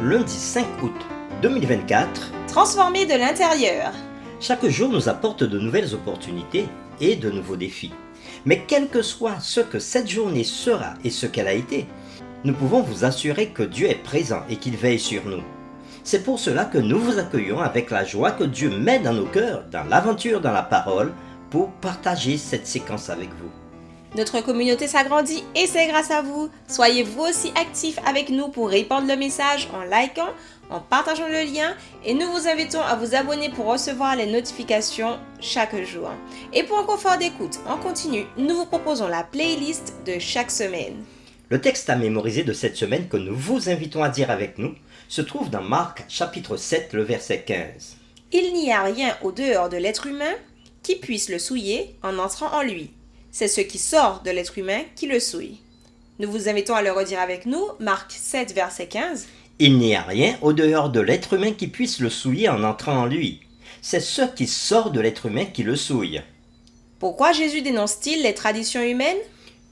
Lundi 5 août 2024, Transformer de l'intérieur. chaque jour nous apporte de nouvelles opportunités et de nouveaux défis. Mais quel que soit ce que cette journée sera et ce qu'elle a été, nous pouvons vous assurer que Dieu est présent et qu'il veille sur nous. C'est pour cela que nous vous accueillons avec la joie que Dieu met dans nos cœurs, dans l'aventure, dans la parole, pour partager cette séquence avec vous. Notre communauté s'agrandit et c'est grâce à vous. Soyez vous aussi actifs avec nous pour répandre le message en likant, en partageant le lien et nous vous invitons à vous abonner pour recevoir les notifications chaque jour. Et pour un confort d'écoute en continu, nous vous proposons la playlist de chaque semaine. Le texte à mémoriser de cette semaine que nous vous invitons à dire avec nous se trouve dans Marc chapitre 7, le verset 15. Il n'y a rien au dehors de l'être humain qui puisse le souiller en entrant en lui. C'est ce qui sort de l'être humain qui le souille. Nous vous invitons à le redire avec nous, Marc 7, verset 15. Il n'y a rien au dehors de l'être humain qui puisse le souiller en entrant en lui. C'est ce qui sort de l'être humain qui le souille. Pourquoi Jésus dénonce-t-il les traditions humaines?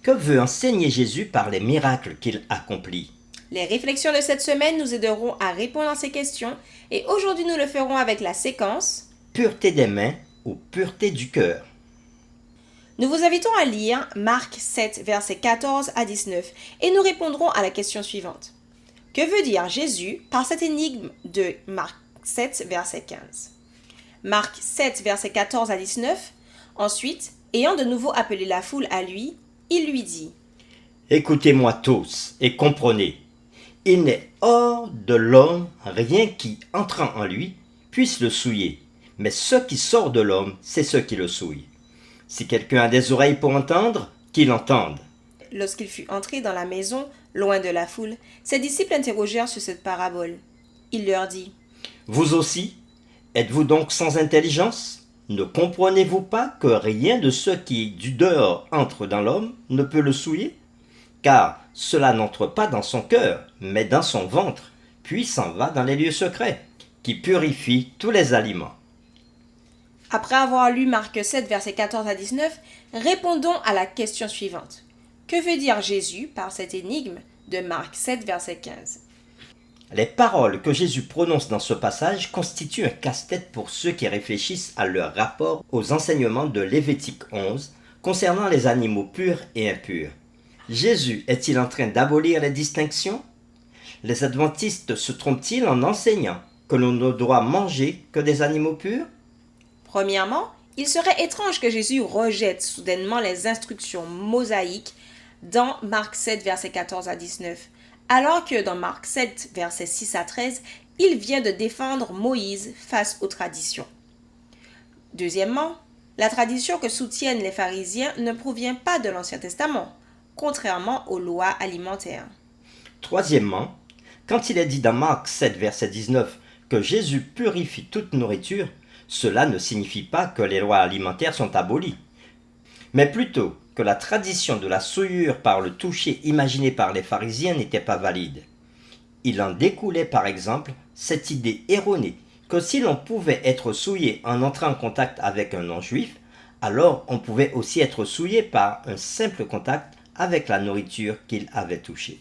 Que veut enseigner Jésus par les miracles qu'il accomplit? Les réflexions de cette semaine nous aideront à répondre à ces questions et aujourd'hui nous le ferons avec la séquence Pureté des mains ou pureté du cœur? Nous vous invitons à lire Marc 7, versets 14 à 19 et nous répondrons à la question suivante. Que veut dire Jésus par cette énigme de Marc 7, verset 15? Marc 7, versets 14 à 19. Ensuite, ayant de nouveau appelé la foule à lui, il lui dit: Écoutez-moi tous et comprenez. Il n'est hors de l'homme rien qui, entrant en lui, puisse le souiller. Mais ce qui sort de l'homme, c'est ce qui le souille. Si quelqu'un a des oreilles pour entendre, qu'il entende. Lorsqu'il fut entré dans la maison, loin de la foule, ses disciples interrogèrent sur cette parabole. Il leur dit: Vous aussi, êtes-vous donc sans intelligence? Ne comprenez-vous pas que rien de ce qui du dehors entre dans l'homme ne peut le souiller? Car cela n'entre pas dans son cœur, mais dans son ventre, puis s'en va dans les lieux secrets, qui purifient tous les aliments. Après avoir lu Marc 7, versets 14 à 19, répondons à la question suivante. Que veut dire Jésus par cette énigme de Marc 7, verset 15? Les paroles que Jésus prononce dans ce passage constituent un casse-tête pour ceux qui réfléchissent à leur rapport aux enseignements de Lévitique 11 concernant les animaux purs et impurs. Jésus est-il en train d'abolir les distinctions? Les adventistes se trompent-ils en enseignant que l'on ne doit manger que des animaux purs? Premièrement, il serait étrange que Jésus rejette soudainement les instructions mosaïques dans Marc 7, versets 14 à 19, alors que dans Marc 7, versets 6 à 13, il vient de défendre Moïse face aux traditions. Deuxièmement, la tradition que soutiennent les pharisiens ne provient pas de l'Ancien Testament, contrairement aux lois alimentaires. Troisièmement, quand il est dit dans Marc 7, verset 19 que Jésus purifie toute nourriture, cela ne signifie pas que les lois alimentaires sont abolies, mais plutôt que la tradition de la souillure par le toucher imaginée par les pharisiens n'était pas valide. Il en découlait par exemple cette idée erronée que si l'on pouvait être souillé en entrant en contact avec un non-juif, alors on pouvait aussi être souillé par un simple contact avec la nourriture qu'il avait touchée.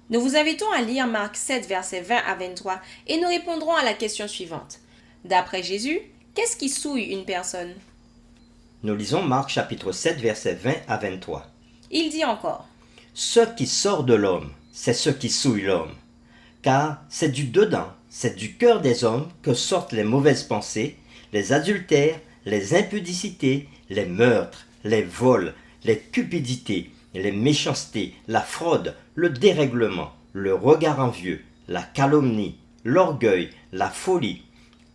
Nous vous invitons à lire Marc 7, versets 20 à 23 et nous répondrons à la question suivante. D'après Jésus, qu'est-ce qui souille une personne? Nous lisons Marc chapitre 7 versets 20 à 23. Il dit encore: Ce qui sort de l'homme, c'est ce qui souille l'homme. Car c'est du dedans, c'est du cœur des hommes que sortent les mauvaises pensées, les adultères, les impudicités, les meurtres, les vols, les cupidités, les méchancetés, la fraude, le dérèglement, le regard envieux, la calomnie, l'orgueil, la folie.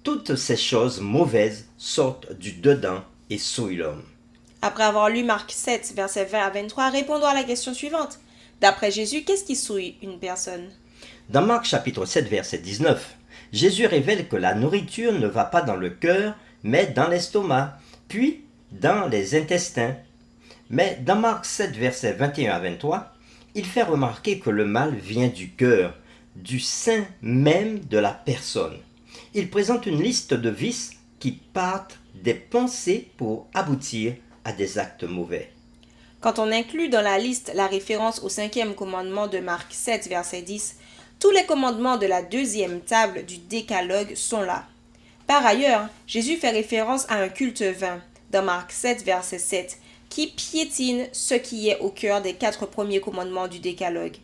Toutes ces choses mauvaises sortent du dedans et souillent l'homme. Après avoir lu Marc 7, versets 20 à 23, répondons à la question suivante. D'après Jésus, qu'est-ce qui souille une personne? Dans Marc chapitre 7 verset 19, Jésus révèle que la nourriture ne va pas dans le cœur, mais dans l'estomac, puis dans les intestins. Mais dans Marc 7 verset 21 à 23, il fait remarquer que le mal vient du cœur, du sein même de la personne. Il présente une liste de vices qui partent des pensées pour aboutir à des actes mauvais. Quand on inclut dans la liste la référence au 5e commandement de Marc 7, verset 10, Tous les commandements de la deuxième table du décalogue sont là. Par ailleurs, Jésus fait référence à un culte vain, dans Marc 7, verset 7, qui piétine ce qui est au cœur des 4 premiers commandements du décalogue.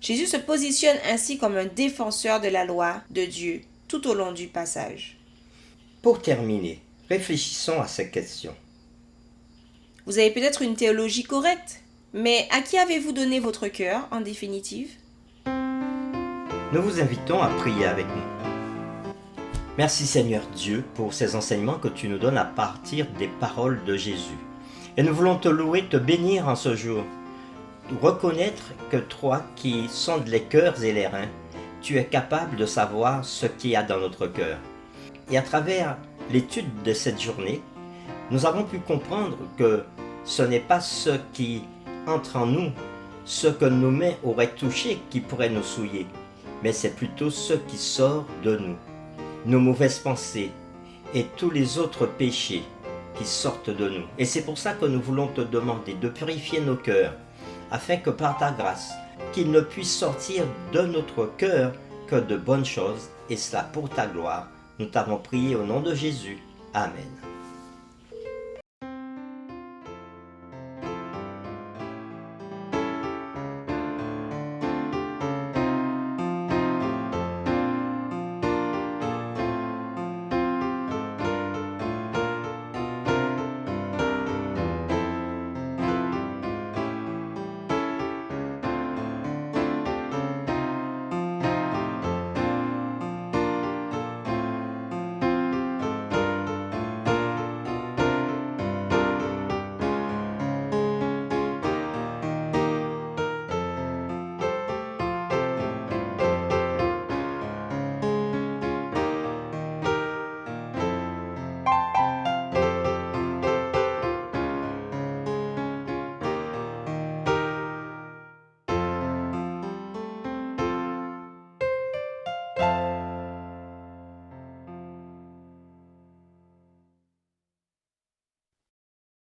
Jésus se positionne ainsi comme un défenseur de la loi de Dieu tout au long du passage. Pour terminer, réfléchissons à cette question. Vous avez peut-être une théologie correcte, mais à qui avez-vous donné votre cœur en définitive? Nous vous invitons à prier avec nous. Merci Seigneur Dieu pour ces enseignements que tu nous donnes à partir des paroles de Jésus. Et nous voulons te louer, te bénir en ce jour. Reconnaître que toi qui sondes les cœurs et les reins, tu es capable de savoir ce qu'il y a dans notre cœur. Et à travers l'étude de cette journée, nous avons pu comprendre que ce n'est pas ce qui entre en nous, ce que nos mains auraient touché qui pourrait nous souiller, mais c'est plutôt ce qui sort de nous, nos mauvaises pensées et tous les autres péchés qui sortent de nous. Et c'est pour ça que nous voulons te demander de purifier nos cœurs, afin que par ta grâce, qu'il ne puisse sortir de notre cœur que de bonnes choses, et cela pour ta gloire. Nous t'avons prié au nom de Jésus. Amen.